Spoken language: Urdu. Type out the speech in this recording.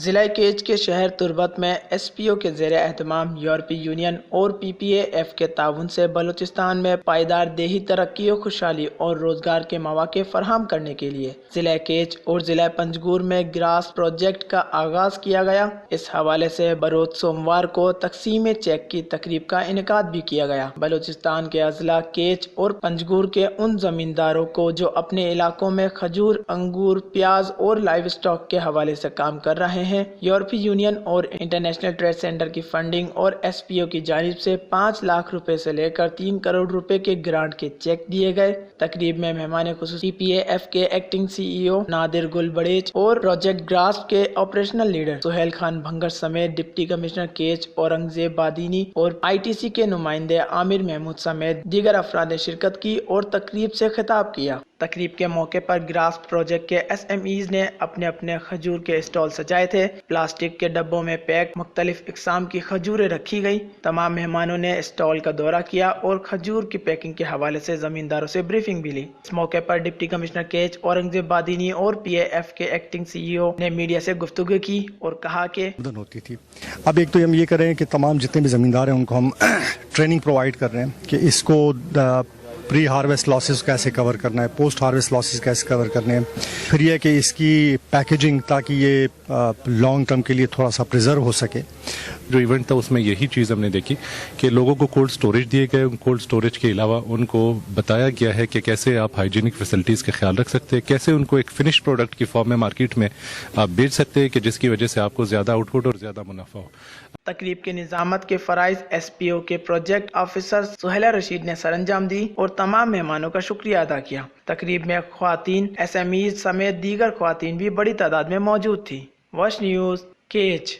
ضلع کیچ کے شہر تربت میں ایس پی او کے زیر اہتمام یورپی یونین اور پی پی اے ایف کے تعاون سے بلوچستان میں پائیدار دیہی ترقی و خوشحالی اور روزگار کے مواقع فراہم کرنے کے لیے ضلع کیچ اور ضلع پنجگور میں گراس پروجیکٹ کا آغاز کیا گیا۔ اس حوالے سے بروز سوموار کو تقسیم چیک کی تقریب کا انعقاد بھی کیا گیا۔ بلوچستان کے اضلاع کیچ اور پنجگور کے ان زمینداروں کو جو اپنے علاقوں میں کھجور، انگور، پیاز اور لائیو اسٹاک کے حوالے سے کام کر رہے ہیں، یورپی یونین اور انٹرنیشنل ٹریڈ سینٹر کی فنڈنگ اور ایس پی او کی جانب سے 5 لاکھ روپے سے لے کر 3 کروڑ روپے کے گرانٹ کے چیک دیے گئے۔ تقریب میں مہمان خصوصی پی اے ایف کے ایکٹنگ سی ای او نادر گل بڑیچ اور پروجیکٹ گراسپ کے آپریشنل لیڈر سہیل خان بھنگر سمیت ڈپٹی کمشنر کیچ اورنگزیب بادینی اور آئی ٹی سی کے نمائندے عامر محمود سمیت دیگر افراد نے شرکت کی اور تقریب سے خطاب کیا۔ تقریب کے موقع پر گراسپ پروجیکٹ کے ایس ایم ایز نے اپنے اپنے کھجور کے اسٹال سجائے تھے۔ پلاسٹک کے ڈبوں میں پیک مختلف اقسام کی کھجوریں رکھی گئی۔ تمام مہمانوں نے اسٹال کا دورہ کیا اور کھجور کی پیکنگ کے حوالے سے زمینداروں سے بریفنگ بھی لی۔ اس موقع پر ڈپٹی کمشنر کیچ اورنگزیب بادینی اور پی اے ایف کے ایکٹنگ سی ای او نے میڈیا سے گفتگو کی اور کہا کہ ہوتی تھی۔ اب ایک تو ہم یہ کر رہے ہیں کہ تمام جتنے بھی زمیندار ہیں ان کو ہم ٹریننگ پرووائڈ کر رہے ہیں کہ اس کو پری ہارویسٹ لاسز کیسے کور کرنا ہے، پوسٹ ہارویسٹ لاسز کیسے کور کرنے ہیں، پھر یہ کہ اس کی پیکیجنگ تاکہ یہ لانگ ٹرم کے لیے تھوڑا سا پریزرو ہو سکے۔ جو ایونٹ تھا اس میں یہی چیز ہم نے دیکھی کہ لوگوں کو کولڈ سٹوریج دیے گئے، کولڈ سٹوریج کے علاوہ ان کو بتایا گیا ہے کہ کیسے آپ ہائیجینک فیسلٹیز کا خیال رکھ سکتے ہیں، کیسے ان کو ایک فنش پروڈکٹ کی فارم میں مارکیٹ میں آپ بیچ سکتے ہیں کہ جس کی وجہ سے آپ کو زیادہ آؤٹ پٹ اور زیادہ منافع ہو۔ تقریب کے نظامت کے فرائض ایس پی او کے پروجیکٹ آفیسر سہیلہ رشید نے سر انجام دی اور تمام مہمانوں کا شکریہ ادا کیا۔ تقریب میں خواتین ایس ایم ایز سمیت دیگر خواتین بھی بڑی تعداد میں موجود تھی۔ Wash news catch.